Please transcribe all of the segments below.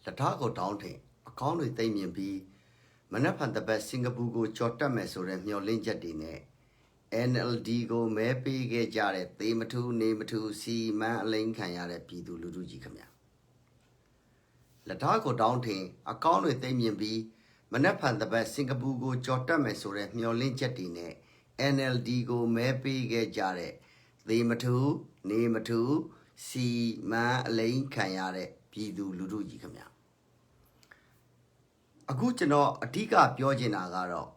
Latago Downting, a county Damian B. Manapan the best Singapore Chotames or Miolinja Dine. NLD go Mepi get Jared, Thematu, Namatu, C. Man Lane Kanyare Pidu Luduji Kamia. Latago Downting, a county Damian B. Manapan the best Singapore Chotames or Miolinja Dine. NLD go Mepi get Jared, Thematu, Namatu, C. Man Lane Kanyare Pidu Luduji Kamia. A good to know a tika piogina garo.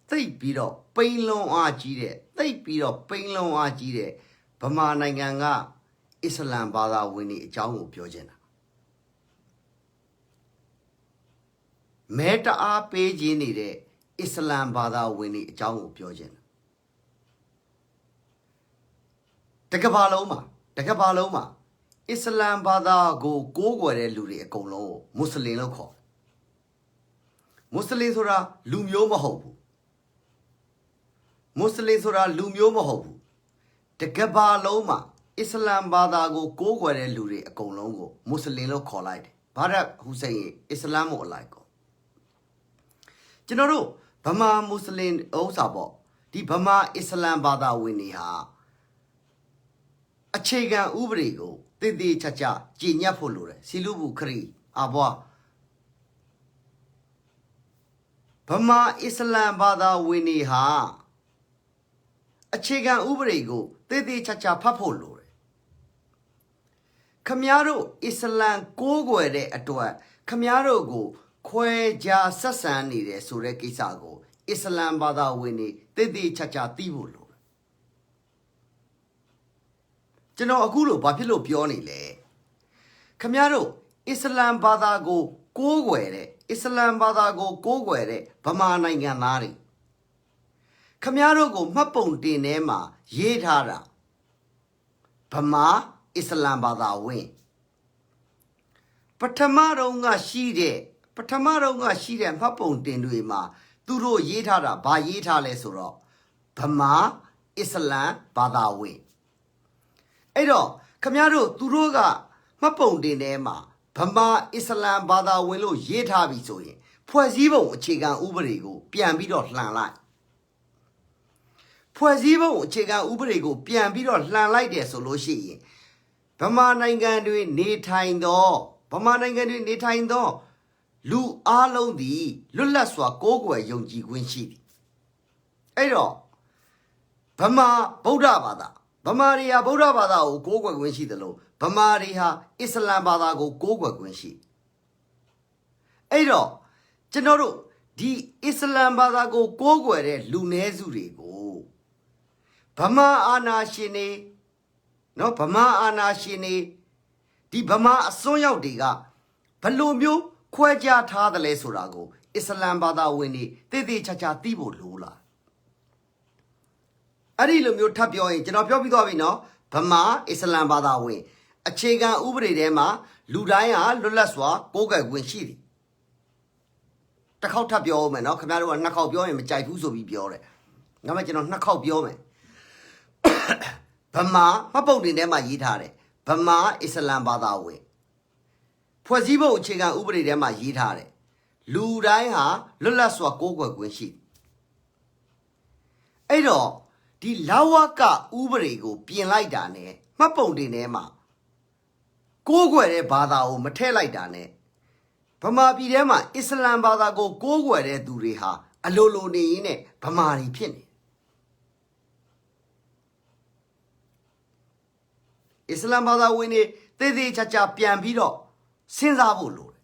They beat up pain long archide, they beat up pain long archide, Pamana Ganga, Islam Bada Winnie Jango Piogena. Meta a page in it, Islam Bada Winnie Jango Piogena. Tekabaloma, Islam Bada go where Luri a colo, Muslim local. Muslims are Lumio Mahobu. Muslims are Lumio Mahobu. The Gabaloma, Islam Badago, go where Luri a colongo, Muslim collide. Barak who say Islam or like. General, Bama Muslim Osabo, the Bama Islam Bada Winniha. A Chega Ubrigo, the Chacha, Ginia Polure, Silubu Kri, Abwa. Pama Islam Bada Winnie ha. A chigan ubrego, they chacha papolore. Camiaro Islam go guere atua, Camiaro go, que ja sasani de surekisago, Islam Bada Winnie, they chacha tibolo. General Agulo Papilo Pioni le. Camiaro Islam Bada go guere. Islam Bada go where Pamana Yanari. Camiaro go Mapon Dinema, Yedara. Pama Islam Bada win. Patamaronga Shide, and Papon Dinuima, Duro Yedara, by Yetale Suro. Pama Islam Bada win. Edo, Camiaro Duroga, Mapon Dinema. Pama Islam Bada Willow yet habi so ye. Poisivo chigan uberego, piambidot lan light. Poisivo chigan uberego, piambidot lan light there so lo she. Pama Nangandu ne time do. Pama Nangandu ne time do. Lu alo di, Lulaswa gogo yonji winchi. Edo Pama Boda Bada. Pamaria Boda Bada o gogo winchi the low. Pamariha Islam Bada go Gwenshi. Edo, General, the Islam Bada go where Lunezuri go. Pama Ana Shine, no Pama Ana Shine, the Pama Soya Diga, Palumio, Quaja Tadale Surago, Islam Bada Winnie, Tede Chacha Tibo Lula. Arilumio Tapio, General no, Pama Islam Bada Win. A chega ubre dema, Ludaya, Lulaswa, Goga Winchidi. The Kauta Biome, no Camaro and Nakau Biome, Jaipuso be Biore. Namajano Nakau Biome. Pama, Mapodi Nema Yitare. Pama is a lambada way. Poisibo chega ubre dema Yitare. Ludaya, Lulaswa, Goga Winchidi. Edo, the Lawaka ubrego, being like Dane, Mapodi Nema. Go where Bada o Matela dane. Pama Bidema, Islam Bada go where Duriha, a lolo ne, Pamari Pin. Islam Bada winnie, they chacha piambido, Sinzabulu.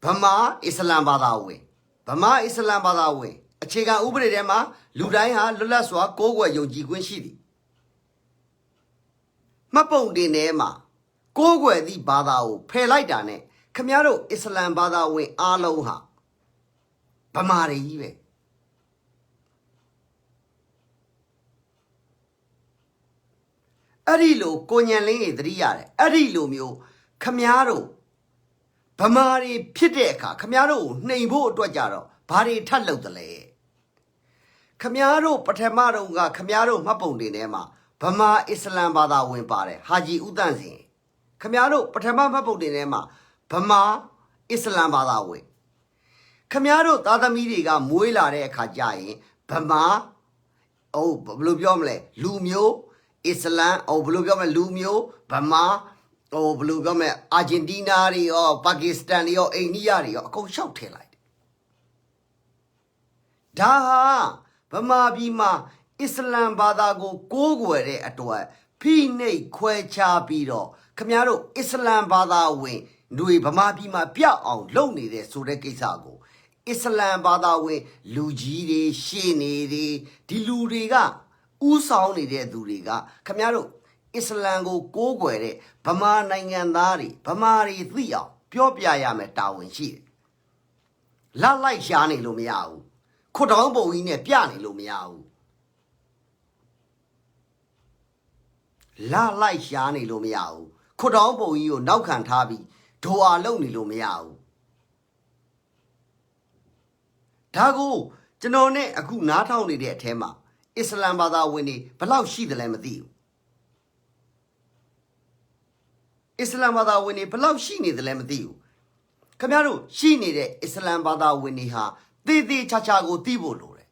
Pama Islam Bada way. Pama Islam Bada way. A chega ubre dema, Ludaya, Lulaswa, go where Yoji Gwinshidi. Mapon de Nema. Go where the Badao, pay like dane, Camiaro Islam Bada way aloha. Pamari. Arilo, Conyale, Driare, Arilo mio, Camiaro. Pamari Piteka, Camiaro, Neighbor Dwajaro, Pari Talo the lay. Camiaro, Patamaro, Camiaro, Mapon de Nema, Pama Islam Bada win pare, Haji Udanzi. Khamiaro Patama Podinema Pama Islam Badawe Khamiaro Tata Midiga Muilare Kajai Pama Oh Blubiomle Lumio Islam or Blugame Lumio Pama or Blugame Argentina or Pakistani or Eniari or go shout like Daha Pama Bima Islam Badago Gogwere at what Pine Quecha Bido Camaro Islam Bada Wing Louis Pama Bima Pia on lonely there so the Kisago Islam Bada Wing Lugiri Shini Diluriga Usauni de Duriga Camaro Islango Gogwere Pama Nangandari Pamari Thea Piopia Yameta she La like Shani Lumiao Kodambo in a piani Lumiao La like Shani Lumiao Kodambo you now can't have Toa lonely Lumiao Tago Janone Aku not only their tema Islam Bada Winnie Palau she the Lamadi Islam Bada Winnie Palau she need the Lamadi Camaro she needed Islam Bada Winnie ha Didi Chachago Tibo Lore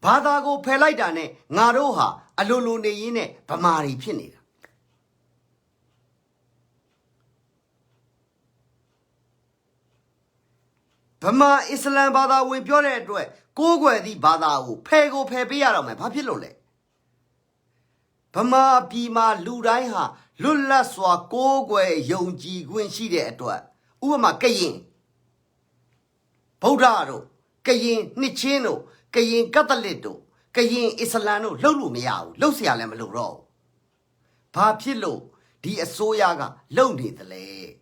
Badago Pelaidane Naroha Alolo Neine Pamari Pinida Pama Islam Bada with your address Gogwe di Bada Pego Pebia me Papilole Pama Pima Ludaiha Lula Swa Gogwe Yonji Gwinshi de Etwa Uma Kayin Podaro Kayin Nichino Kayin Catalito Kayin Isalano Lulu Miao Lucia Lamalo Papilo Di Asoyaga Lonely the lay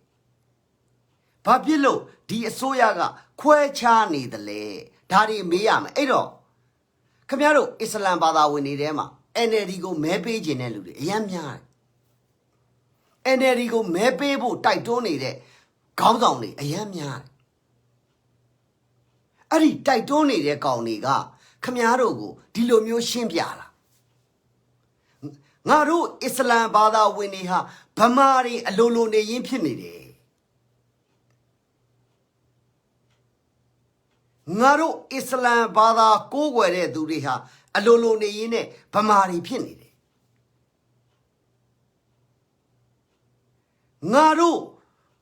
Papilo Di Asoyaga Quechani the lay Daddy Miam Edo Camaro Islam Bada Winnie Dema and Erigo Mepe Genelu Yamya and Erigo Mepebo Titoni de Gaudoni Yamya Ari Titoni de Gauniga Camaro Dilomio Shimpiala Naru Islam Bada Winnie ha Pamari Alolo ne Yimpinide Naru Islam Bada Gogwere Duriha Alolo ne Pamari Pinide Naru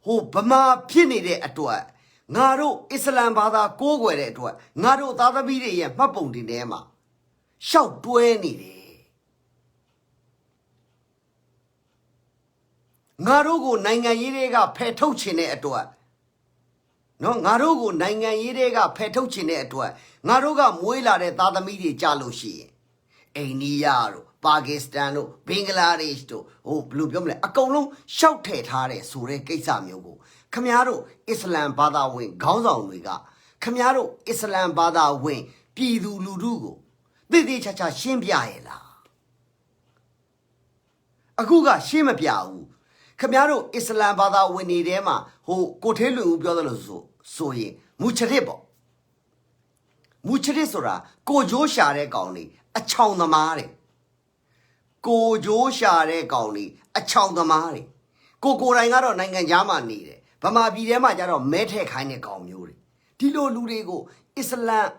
who Pama Pinide at what Naru Islam Bada Gogwere at what Naru Tadabidi Mapundi Nema Shout Duenide Narugo Nanga Yirega Petochine at what No, Narugo Nanga Yirega Petochine at what Naruga Muela de Tadamidi Jaloshi Eniaro, Pakistano, Bangladesh to oh blue gumlet a column shouted Hare Sure Kesamiogo Camaro Islam Bada wing Gauzon Wiga Camaro Islam Bada wing Pidu Ludugo Didi Chacha Shimbiaela Aguga Shimapiau Camaro Islam Bada Winnie Dema who Cotelu Biolozo Soye Mucherebo Mucheresora Gojo Share Goni a chow the mare Gojo Share Goni a chow the mare Go Rangaro Nanga Yama needed Pama Bidema Jaro Mete Kine Comuri Tilo Ludego Islam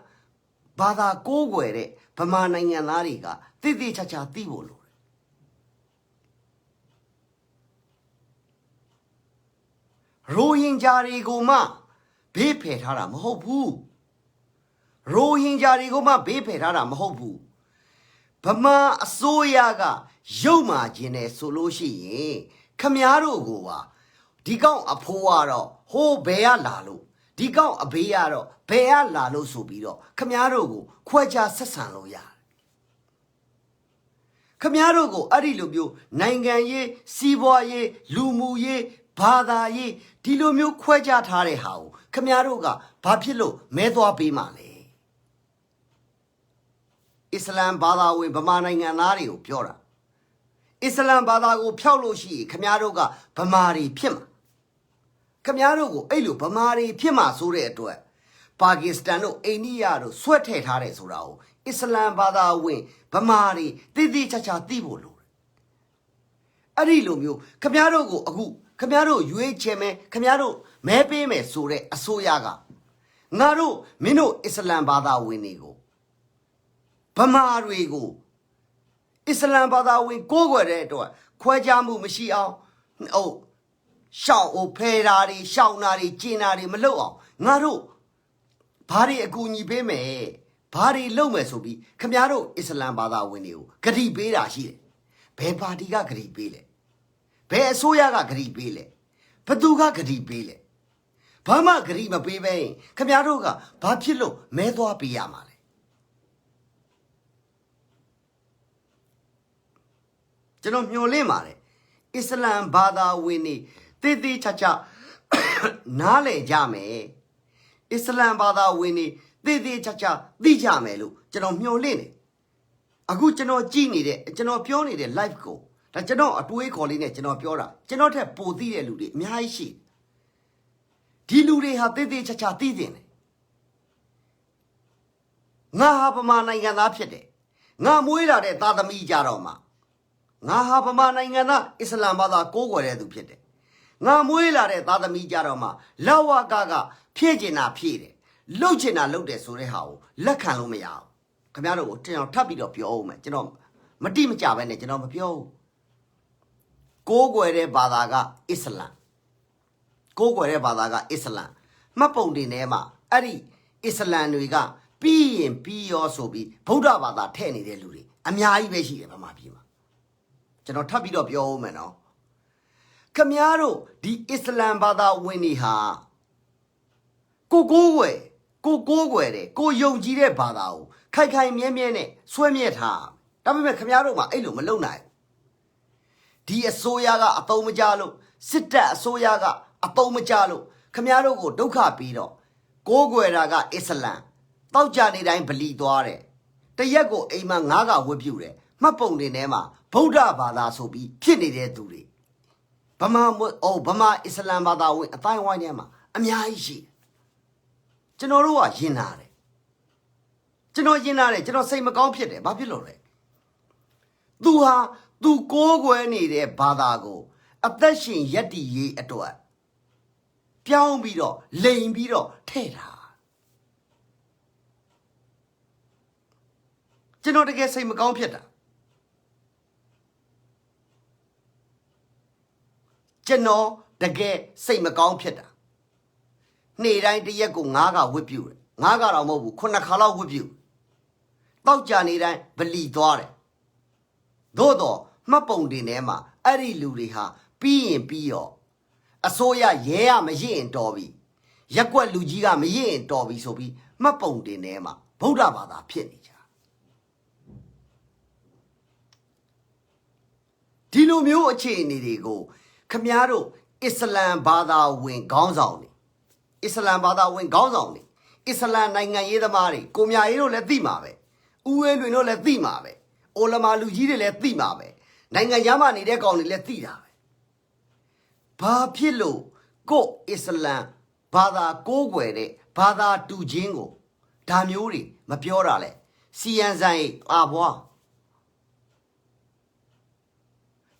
Bada Gogwere Pama Nanga Nariga Titi Chacha Tibolo Rohingya Goma Bepe Haram Hopu Rohingya Goma Bepe Haram Hopu Pama Soyaga Yoma Jine Soloshi Kamiaro Goa Digao Apoaro Ho Bea Lalo Digao Abearo Bea Lalo Subiro Kamiaro Go Quaja Sasanoya Kamiaro Go Arilubio Nangaye Siboye Lumuye Bada ye, Dilomio Quaja Tare how, Camiaroga, Papilo, Medwa Bimale. Islam Bada with Bamana and Ario, Piora. Islam Bada go Piolo she, Camiaroga, Pamari Pima. Camiarogo, Elu, Pamari Pima Sure to it. Pakistano, Eniaro, Sweated Hare Surao. Islam Bada win, Pamari, Didi Chacha Tibolo. အဲ့ဒီလိုမျိုးခမရတို့ကိုအခုခမရတို့ရွေးချယ်မယ်ခမရတို့မဲပေးမယ်ဆိုတဲ့အစိုးရကငါတို့မင်းတို့အစ္စလမ်ဘာသာဝင်တွေကိုဗမာတွေကိုအစ္စလမ်ဘာသာဝင်ကိုးကွယ်တဲ့အတွက်ခွဲခြားမှုမရှိအောင်ရှောက်ဖယ်တာတွေရှောင်းတာတွေကျင်တာတွေမလုပ်အောင်ငါတို့ဘာတွေအကူအညီပေးမယ်ဘာတွေလုပ်မယ်ဆိုပြီးခမရတို့အစ္စလမ်ဘာသာဝင်တွေကိုဂတိပေးတာရှိတယ်ဘယ်ပါတီကဂတိပေးလဲဘယ်အစိုးရကဂတိပေးလဲဘသူကဂတိပေးလဲဘာမှဂတိမပေးဘဲခမရတို့ကဘာဖြစ်လို့မဲသွားပေးရမှာလဲကျွန်တော်မျှော်လင့်ပါတယ်အစ္စလမ်ဘာသာဝင်တွေတေးသေးချာချာနားလည်ကြမယ်အစ္စလမ်ဘာသာဝင်တွေတေးသေးချာချာသိကြမယ်လို့ကျွန်တော်မျှော်လင့်တယ်အခုကျွန်တော်ကြည့်နေတဲ့ကျွန်တော်ပြောနေတဲ့ live ကိုဒါကျွန်တော်အတွေးခေါ်လေးနဲ့ကျွန်တော်ပြောတာကျွန်တော်ထက်ပိုသိတဲ့လူတွေအများကြီးရှိဒီလူတွေဟာတေးသေးချာချာသိတင်တယ်ငါဟာဗမာနိုင်ငံသားဖြစ်တယ်ငါမွေးလာတဲ့သားသမီးကြတော့မှငါဟာဗမာနိုင်ငံသားအစ္စလမ်ဘာသာကိုးကွယ်တဲ့သူဖြစ်တယ်ငါမွေးလာတဲ့သားသမီးကြတော့မှလောက်ဝကဖြည့်ကျင်တာဖြည့်တယ်လှုပ်ချင်တာလှုပ်တယ်ဆိုတဲ့ဟာကိုလက်ခံလို့မရဘူးခင်ဗျားတို့ကိုတင်အောင်ထပ်ပြီးတော့ပြောအောင်မယ်ကျွန်တော်မတိမကြပဲနဲ့ကျွန်တော်မပြောဘူးကိုးကွယ်တဲ့ဘာသာကအစ္စလမ်ကိုးကွယ်တဲ့ဘာသာကအစ္စလမ်မှတ်ပုံတင်ထဲမှာအဲ့ဒီအစ္စလမ်တွေကပြီးရင်ပြီးရောဆိုပြီးဗုဒ္ဓဘာသာထည့်နေတဲ့လူတွေအများကြီးပဲရှိတယ်ဗမာပြည်မှာကျွန်တော်ထပ်ပြီးတော့ပြောအောင်မယ်နော်ခမည်းတော်ဒီအစ္စလမ်ဘာသာဝင်တွေဟာကိုကိုးကွယ်တယ်ကိုယုံကြည်တဲ့ဘာသာကိုခိုင်ခိုင်မြဲမြဲနဲ့ဆွဲမြဲထားဒါပေမဲ့ခမည်းတော်မှာအဲ့လိုမလုပ်နိုင်ဒီအစိုးရကအသုံးမကျလို့စစ်တပ်အစိုးရကအသုံးမကျလို့ခမည်းတော်ကိုဒုက္ခပြီးတော့ကိုးကွယ်တာကအစ္စလမ်တောက်ကြနေတိုင်းဗလီသွားတယ်တရက်ကိုအိမ်မှာငါးကဝတ်ပြုတယ်မှတ်ပုံတင်ထဲမှာဗုဒ္ဓဘာသာဆိုပြီးဖြစ်နေတဲ့သူတွေဗမာအစ္စလမ်ဘာသာဝင်အတိုင်းဝိုင်းထဲမှာအများကြီးရှိကျွန်တော်တို့ကယဉ်နာတယ်ကျွန်တော်စိတ်မကောင်းဖြစ်တယ်ဘာဖြစ်လို့လဲသူကိုးကွယ်နေတဲ့ဘာသာကိုအသက်ရှင်ယက်တည်ရေးအတွက်ပြောင်းပြီးတော့လိန်ပြီးတော့ထဲ့တာကျွန်တော်တကယ်စိတ်မကောင်းဖြစ်တာကျွန်တော်တကယ်စိတ်မကောင်းဖြစ်တာနေ့တိုင်းတရက်ကိုငါးကဝတ်ပြုတယ်ငါးကတော့မဟုတ်ဘူး9ခါလောက်ဝတ်ပြုတောက်ကြနေတိုင်းဗလီသွားတယ်သို့တော့မှတ်ပုံတင်ထဲမှာအဲ့ဒီလူတွေဟာပြီးရင်ပြီးရောအစိုးရရဲရမရင်တော်ပြီရက်ကွက်လူကြီးကမရင်တော်ပြီဆိုပြီးမှတ်ပုံတင်ထဲမှာဗုဒ္ဓဘာသာဖြစ်နေကြဒီလိုမျိုးအခြေအနေတွေကိုခမည်းတော်အစ္စလမ်ဘာသာဝင်ခေါင်းဆောင်တွေအစ္စလမ်ဘာသာဝင်ခေါင်းဆောင်တွေအစ္စလမ်နိုင်ငံရေးသမားတွေကိုမြရေးတို့လည်းသိမှာပဲဦးဝဲလွင်တို့လည်းသိမှာပဲအိုလမာလူကြီးတွေလည်းသိမှာပဲနိုင်ငံသားမှနေတဲ့ကောင်တွေလည်းသိတာပဲဘာဖြစ်လို့ကိုအစ္စလမ်ဘာသာကိုးကွယ်တဲ့ဘာသာတူချင်းကိုဒါမျိုးတွေမပြောတာလဲစီယန်ဆိုင်အာဘွား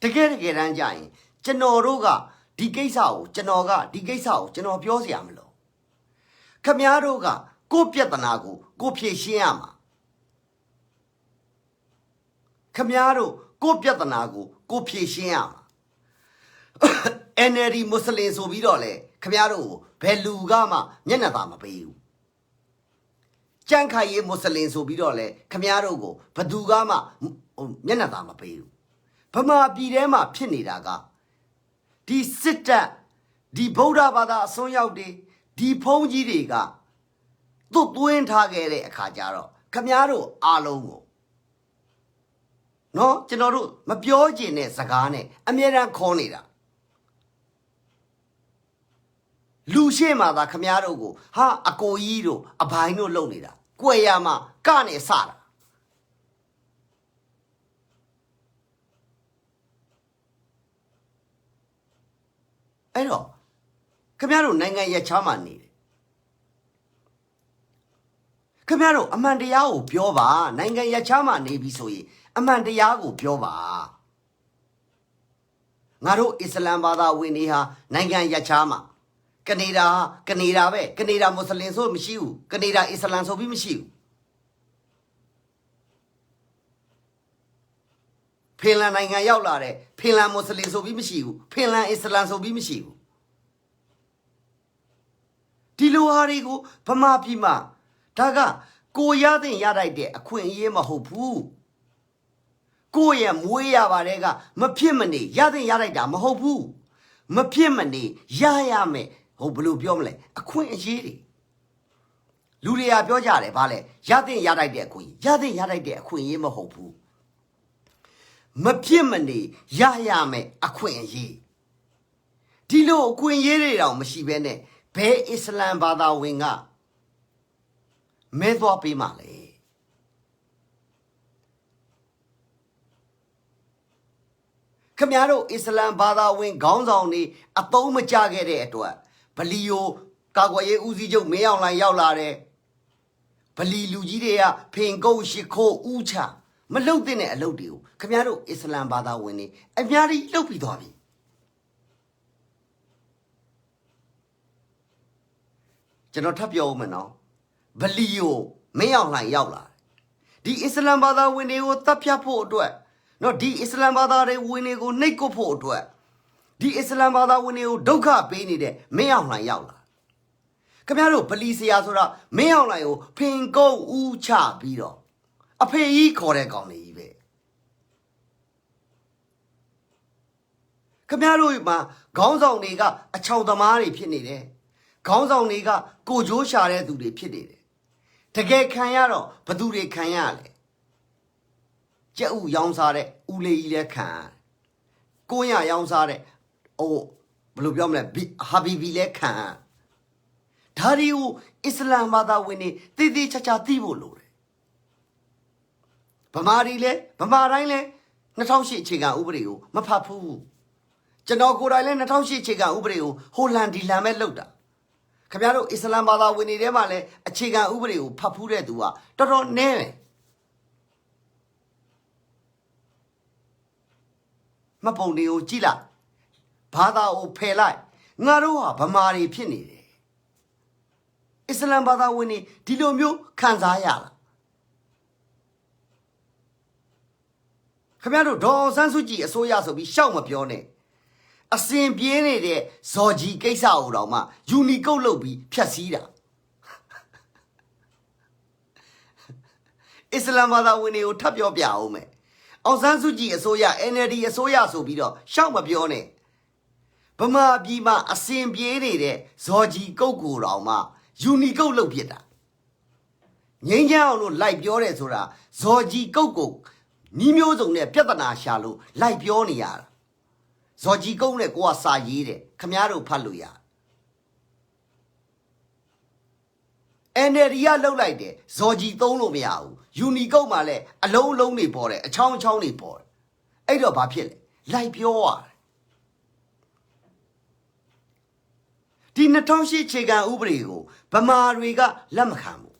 တကယ်တမ်းကြရင်ကျွန်တော်တို့ကဒီကိစ္စကိုကျွန်တော်ပြောစရာမလိုခမည်းတော်ကကိုပြဿနာကိုဖြေရှင်းရမှာခမည်းတော်ကိုပြဿနာကိုဖြေရှင်းရမှာ NLD မွတ်စလင်ဆိုပြီးတော့လေခမည်းတော်ကိုဘယ်လူကမှမျက်နှာသာမပေးဘူးကြန့်ခိုင်ရေးမွတ်စလင်ဆိုပြီးတော့လေခမည်းတော်ကိုဘသူကမှမျက်နှာသာမပေးဘူးဗမာပြည်ထဲမှာဖြစ်နေတာကဒီစစ်တပ်ဒီဗုဒ္ဓဘာသာအစွန်းရောက်တွေဒီဖုံးကြီးတွေကသူ့သွင်းထားခဲ့တဲ့အခါကျတော့ခမည်းတော်အားလုံးကိုနော်ကျွန်တော်တို့မပြောကျင်တဲ့စကားနဲ့အမြဲတမ်းခေါ်နေတာလူရှေ့မှာသာခမည်းတော်ကိုဟာအကိုကြီးတို့အဘိုင်းတို့လုံနေတာကြွယ်ရမှာကနေစတာအဲ့တော့ခမည်းတော်နိုင်ငံရချားမှနေတယ်ခမည်းတော်အမှန်တရားကိုပြောပါနိုင်ငံရချားမှနေပြီဆိုရင်အမှန်တရားကိုပြောပါ ငါတို့အစ္စလမ်ဘာသာဝင်တွေဟာနိုင်ငံရပ်ခြားမှာကနေဒါပဲကနေဒါမွတ်စလင်ဆိုမရှိဘူးကနေဒါအစ္စလမ်ဆိုပြီးမရှိဘူးဖင်လန်နိုင်ငံရောက်လာတဲ့ဖင်လန်မွတ်စလင်ဆိုပြီးမရှိဘူးဖင်လန်အစ္စလမ်ဆိုပြီးမရှိဘူးဒီလိုဟာတွေကိုဗမာပြည်မှာဒါကကိုရတဲ့ရလိုက်တဲ့အခွင့်အရေးမဟုတ်ဘူးကိုရဲ့မွေးရပါတယ်ကမဖြစ်မနေရတဲ့ရလိုက်တာမဟုတ်ဘူးမဖြစ်မနေရရမယ်ဟုတ်ဘယ်လိုပြောမလဲအခွင့်အရေးတွေလူတွေကပြောကြတယ်ဗာလဲရတဲ့ရလိုက်တဲ့အခွင့်ရတဲ့ရလိုက်တဲ့အခွင့်အရေးမဟုတ်ဘူးမဖြစ်မနေရရမယ်အခွင့်အရေးဒီလိုအခွင့်အရေးတွေတောင်မရှိဘဲနဲ့ဘယ်အစ္စလမ်ဘာသာဝင်ကမဲသွားပေးမှလဲခမရတို့အစ္စလမ်ဘာသာဝင်ခေါင်းဆောင်တွေအသုံးမကျခဲ့တဲ့အတွက်ဗလီယိုကာကွယ်ရေးဦးစီးချုပ်မင်းအောင်လှိုင်ရောက်လာတယ်ဗလီလူကြီးတွေကဖင်ကုတ်ရှိခိုးဦးချမလှုပ်တဲ့အလုပ်တွေကိုခမရတို့အစ္စလမ်ဘာသာဝင်တွေအများကြီးလှုပ်ပြီးသွားပြီကျွန်တော်ထပ်ပြောဦးမယ်နော်ဗလီယိုမင်းအောင်လှိုင်ရောက်လာဒီအစ္စလမ်ဘာသာဝင်တွေကိုတပ်ဖြတ်ဖို့အတွက်နော်ဒီအစ္စလမ်ဘာသာတွေဝင်တွေကိုနှိပ်ကွပ်ဖို့အတွက်ဒီအစ္စလမ်ဘာသာဝင်တွေကိုဒုက္ခပေးနေတဲ့မင်းအောင်လှိုင်ရောက်လာခင်ဗျားတို့ဗလီဆရာဆိုတာမင်းအောင်လှိုင်ကိုဖင်ကုတ်ဦးချပြီးတော့အဖေကြီးခေါ်တဲ့ကောင်လေးကြီးပဲခင်ဗျားတို့မှာခေါင်းဆောင်တွေကအချောင်သမားတွေဖြစ်နေတယ်ခေါင်းဆောင်တွေကကိုကြိုးရှာတဲ့သူတွေဖြစ်နေတယ်တကယ်ခံရတော့ဘသူတွေခံရလဲကြက်ဥရောင်းစားတဲ့ဦးလေးကြီးလည်းခံရတယ်ကိုရရောင်းစားတဲ့ဘယ်လိုပြောမလဲဟာဘီဘီလည်းခံရဒါတွေကိုအစ္စလမ်ဘာသာဝင်တွေတည်တည်ချာချာသိဖို့လိုတယ်ဗမာတိုင်းလဲ2008အခြေခံဥပဒေကိုမဖတ်ဘူးကျွန်တော်ကိုယ်တိုင်လဲ2008အခြေခံဥပဒေကိုဟိုလန်ဒီလန်ပဲလုပ်တာခင်ဗျားတို့အစ္စလမ်ဘာသာဝင်တွေထဲမှာလဲအခြေခံဥပဒေကိုဖတ်ဖူးတဲ့သူကတော်တော်နည်းတယ်မပုံတွေကိုကြည့်လိုက်ဘာသာကိုဖယ်လိုက်ငါတို့ဟာဗမာတွေဖြစ်နေတယ်အစ္စလမ်ဘာသာဝင်တွေဒီလိုမျိုးခံစားရလားခင်ဗျားတို့ဒေါ်ဆန်းစုကြည်အစိုးရဆိုပြီးရှောက်မပြောနဲ့အစင်ပြေးနေတဲ့ဇော်ကြီးကိစ္စကိုတော့မှယူနီကုတ်လုပ်ပြီးဖြတ်စည်းတာအစ္စလမ်ဘာသာဝင်တွေကိုထပ်ပြောပြအောင်မယ်အောင်ဆန်းစုကြည်အစိုးရ NLD အစိုးရဆိုပြီးတော့ရှောက်မပြောနဲ့ဗမာပြည်မှာအစင်ပြေးနေတဲ့ဇော်ကြီးကုတ်ကိုတော့မှယူနီကုတ်လုပ်ဖြစ်တာငိမ့်ချအောင်လို့လိုက်ပြောတယ်ဆိုတာဇော်ကြီးကုတ်ကိုနီးမျိုးစုံနဲ့ပြဿနာရှာလို့လိုက်ပြောနေရတာဇော်ကြီးကုတ်နဲ့ကိုကစာရေးတယ်ခမားတို့ဖတ်လို့ရ NLD ကလှုပ်လိုက်တယ်ဇော်ကြီးသုံးလို့မရဘူးယူနီကုတ်မှာလည်းအလုံးလုံးတွေပေါ်တယ်အချောင်းတွေပေါ်တယ်အဲ့တော့ဘာဖြစ်လဲလိုက်ပြောရတယ်ဒီ2008အခြေခံဥပဒေကိုဗမာတွေကလက်မခံဘူး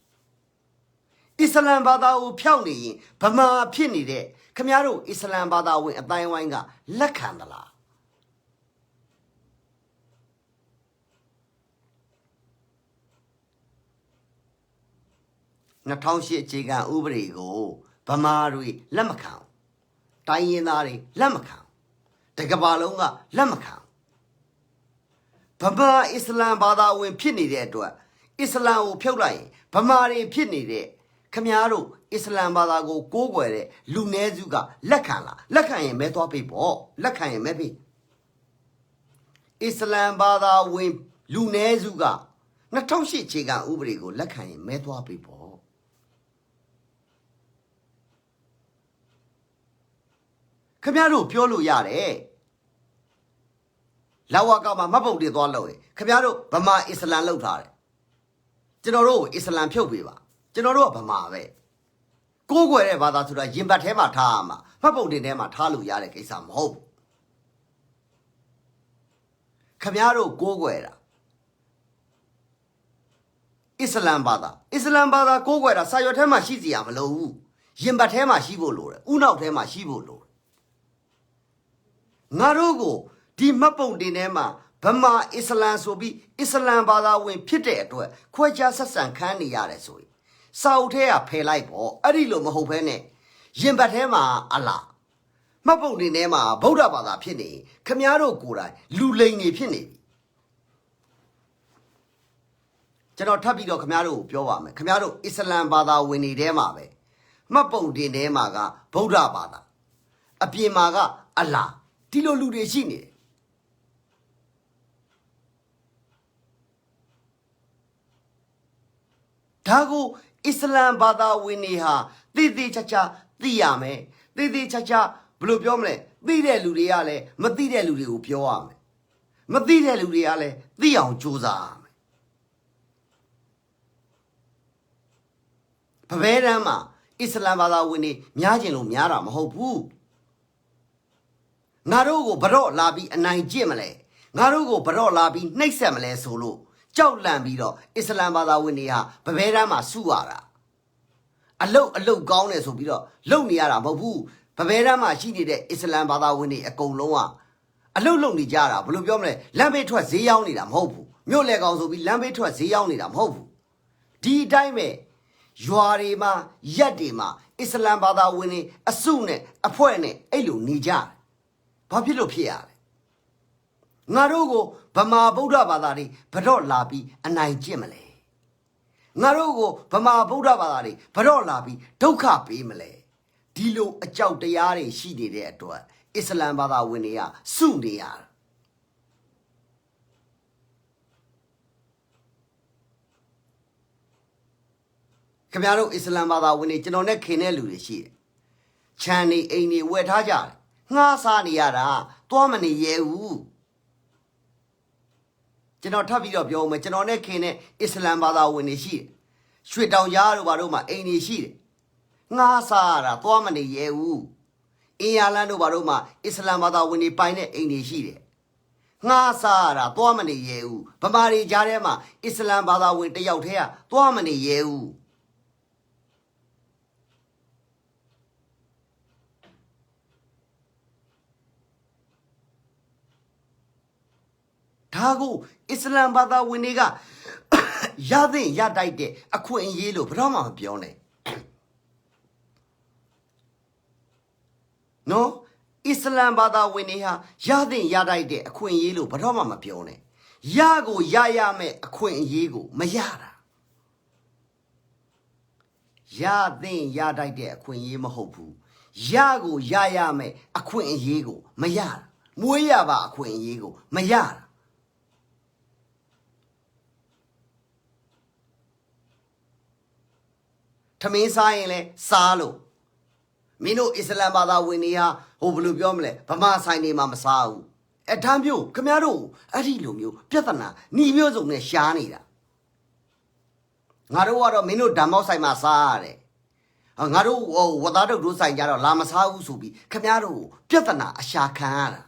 အစ္စလမ်ဘာသာကိုဖျောက်နေရင်ဗမာဖြစ်နေတဲ့ခမားတို့အစ္စလမ်ဘာသာဝင်အတိုင်းဝိုင်းကလက်ခံသလား2008အခြေခံဥပဒေကိုဗမာတွေလက်မခံတိုင်းရင်းသားတွေလက်မခံတကဘာလုံးကလက်မခံဗမာအစ္စလမ်ဘာသာဝင်ဖြစ်နေတဲ့အတွက်အစ္စလမ်ကိုဖြုတ်လိုက်ရင်ဗမာတွေဖြစ်နေတဲ့ခမားတို့အစ္စလမ်ဘာသာကိုကိုးကွယ်တဲ့လူနည်းစုကလက်ခံလားလက်ခံရင်မဲသွားပေးပေါ့လက်ခံရင်မဲပေးအစ္စလမ်ဘာသာဝင်လူနည်းစုက2008အခြေခံဥပဒေကိုလက်ခံရင်မဲသွားပေးပေါ့ခင်ဗျားတို့ပြောလို့ရတယ်လာဝကမှာမတ်ပုတ်တွေသွားလို့ခင်ဗျားတို့ဗမာအစ္စလမ်လောက်ထားတယ်ကျွန်တော်တို့အစ္စလမ်ဖြုတ်ပေးပါကျွန်တော်တို့ကဗမာပဲကိုးကွယ်တဲ့ဘာသာဆိုတာရင်ဘတ်ထဲမှာထားရမှာမတ်ပုတ်တွေထဲမှာထားလို့ရတဲ့ကိစ္စမဟုတ်ဘူးခင်ဗျားတို့ကိုးကွယ်တာအစ္စလမ်ဘာသာကိုးကွယ်တာစာရွက်ထဲမှာရှိစီရမလို့ဘူးရင်ဘတ်ထဲမှာရှိဖို့လိုတယ်ဥနောက်ထဲမှာရှိဖို့လိုတယ် Narogo, di Mapon dinema, Bama Islam sobi, Islam bada win pite to, Quaja Sasan Kani Yaresui. Sautea pay like or Arilo Mahopene, Yimbatema Allah. Mapon dinema, Boda bada pini, Camiaro Gura, Lulani pini. General Tabido Camaro, Piovame, Camaro Islam bada winnie demabe. Mapon dinemaga, Boda bada. Apiemaga, Allah. Tilo lude shine. Dago Islam bada winiha, Didi chacha, Diame, Didi chacha, Blue Biomle, Dide ludiale, Matide ludi upioame. Matide ludiale, Dion Juzam. Paverama, Islam bada winnie, Miajino Miaram, Hopu. Narogo baro labi anai jimale. Narogo baro labi naisamale solo. Chow lambido, Islam bada winia, Paverama suara. A low gown as obido, low niara babu, Paverama she did Islam bada winnie a goloa. A low lonely jara, Blubiomle, Lambe to a zeonidam hopu. Mulegos will be Lambe to a zeonidam hopu. D dime, Yuarima, Yadima, Islam bada winnie, a sune, a poene, elu nija. Popular Pierre Narogo, Bama Buddha Badari, Pador Labi, and I Jimale. Narogo, Bama Buddha Badari, Pador Labi, Doka Bimale. Dilo a chow de yare, she did it to her. Islam Bada Winia, soon they are. Camaro Islam Bada Winnie, Janone Kenelu, she. Chani Aini Wet Hajar. Nasani yara, Tomani yew. General Tabi of Yom, Janone Kene, Islam bada winnie she. Sweet down Yaru Baroma, Aini she. Nasara, Tomani yew. Ialano Baroma, Islam bada winnie pine, Aini she. Nasara, Tomani yew. Pamari Jarema, Islam bada winnie out here, Tomani yew. Tago, Islam bada winiga Yadin Yadaide, a queen yellow, Brahma Bione. No, Islam bada winiha, Yadin Yadaide, a queen yellow, Brahma Bione. Yago Yayame, a queen yego, Mayara. Yadin Yadaide, a queen yemahopu. Yago Yayame, a queen yego, Mayara. Muyaba, a queen yego, Mayara. Tamisai Salo. Mino Islam bada winia, Hoblu Biomle, Pama Sani Mamasau. A Tambu, Camaro, Arilumu, Piatana, Nivio ne Shanida. Naruaro Mino Damosai Masare. A Naru, without a Rusai Yaro, Lamasau Subi, Camaro, Piatana, a Shakara.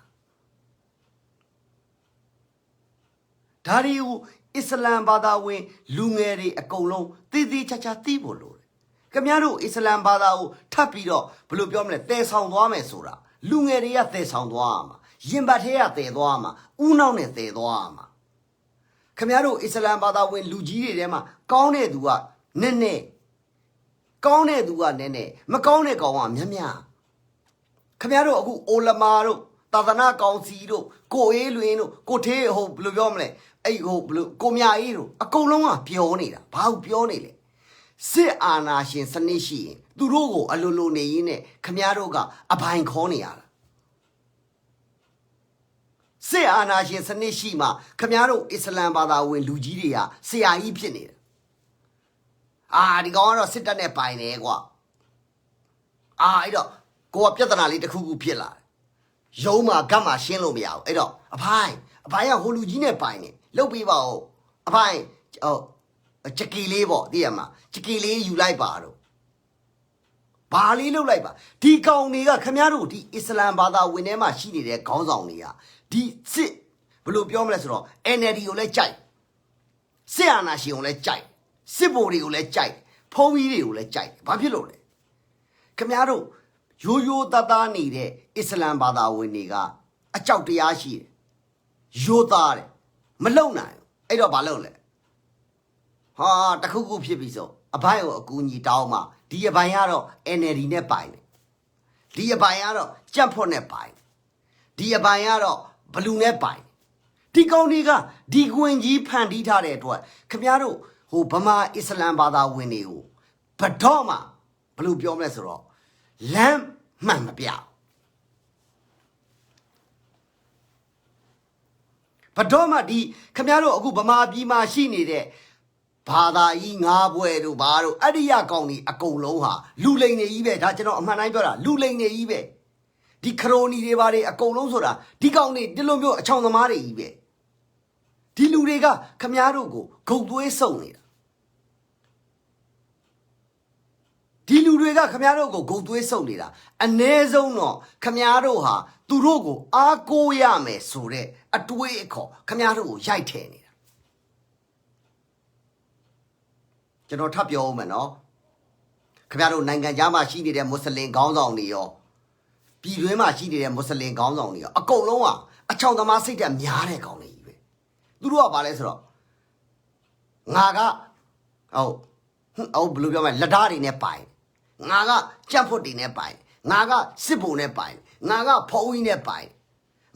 Tariu Islam bada win, Lungeri, a colon, Didi Chacha Tibolo. Camaro Islam badao, Tapido, Blue Biomle, Te Sound Wame Sura, Lungeria Te Sound Wama, Yimbatea Te Dwama, Unone Te Dwama. Camaro Islam bada win Lugi Dema, Kone Dua, Nene, Kone Dua Nene, Macone Kawan, Yamia. Camaro Olamaro, Tadana Councilo, Coeluino, Cote Ho Blue Biomle, A Ho Blue, Comiairo, a Coloma, Pionira, Pau Pionile. Se ana shin sanishi, Durogo, a lulu neine, Camiaroga, a pine cornial. Se ana shin sanishima, Camiaro Islam bada win Lugiria, se a ipinir. Ah, the governor sit on a pine egua. Ah, I don't go up Yatanali the Kugu Pilla. Yoma Gamma Shinlo meow, edo, a pine, a pine Holugine pine, Lopivo, a pine, oh. A chicky labor, dear ma, chicky lay you like baro. Bali look like ba. Di kong niga Camaro, di Islam bada winema she did a consonia. Di sit, blue biomless raw, energy you let chai. Seana she on let chai. Sibori you let chai. Povi you let chai. Papilone. Camaro, you tata need Islam bada winiga. အကြောက်တရားရှိတယ်ရိုးသားတယ်မလုံနိုင်အဲ့တော့ဘာလုပ်လဲဟာတခုခုဖြစ်ပြီဆိုအဘိုင်းကိုအကူအညီတောင်းမှဒီအဘိုင်းကတော့ NLD နဲ့ပိုင်တယ်ဒီအဘိုင်းကတော့ကြက်ဖွတ်နဲ့ပိုင်ဒီအဘိုင်းကတော့ဘလူနဲ့ပိုင်ဒီကောင်တွေကဒီကွင်ကြီးဖန်တီးထားတဲ့အတွက်ခင်ဗျားတို့ဟိုဗမာအစ္စလမ်ဘာသာဝင်တွေကိုဘတော့မှဘလို့ပြောမလဲဆိုတော့လမ်းမှန်မပြဘတော့မှဒီခင်ဗျားတို့အခုဗမာပြည်မှာရှိနေတဲ့ဘာသာကြီးငါးဘွယ်တို့ဘာတို့အရိယကောင်တွေအကုန်လုံးဟာလူလိန်နေကြီးပဲဒါကျွန်တော်အမှန်တိုင်းပြောတာလူလိန်နေကြီးပဲဒီခရိုနီတွေဘာတွေအကုန်လုံးဆိုတာဒီကောင်တွေဒီလိုမျိုးအချောင်သမားတွေကြီးပဲဒီလူတွေကခမားတို့ကိုဂုတ်သွေးစုံနေတာဒီလူတွေကခမားတို့ကိုဂုတ်သွေးစုံနေတာအ ਨੇ ဆုံးတော့ခမားတို့ဟာသူတို့ကိုအားကိုးရမယ်ဆိုတဲ့အတွေးအခေါ်ခမားတို့ကိုရိုက်ထည့်နေတာကျွန်တော်ထပ်ပြောဦးမယ်နော်ခမားတို့နိုင်ငံခြားမှာရှိနေတဲ့မွတ်စလင်ခေါင်းဆောင်တွေရောပြည်တွင်းမှာရှိနေတဲ့မွတ်စလင်ခေါင်းဆောင်တွေရောအကုန်လုံးကအချောင်သမားစိတ်ဓာတ်များတဲ့ကောင်တွေကြီးပဲသူတို့ကဘာလဲဆိုတော့ငါကဟုတ်ဘယ်လိုပြောမလဲလက်ဓာတ်တွေနဲ့ပိုင်ငါကကြက်ဖွတ်တွေနဲ့ပိုင်ငါကစစ်ဘုံနဲ့ပိုင်ငါကဖုံးကြီးနဲ့ပိုင်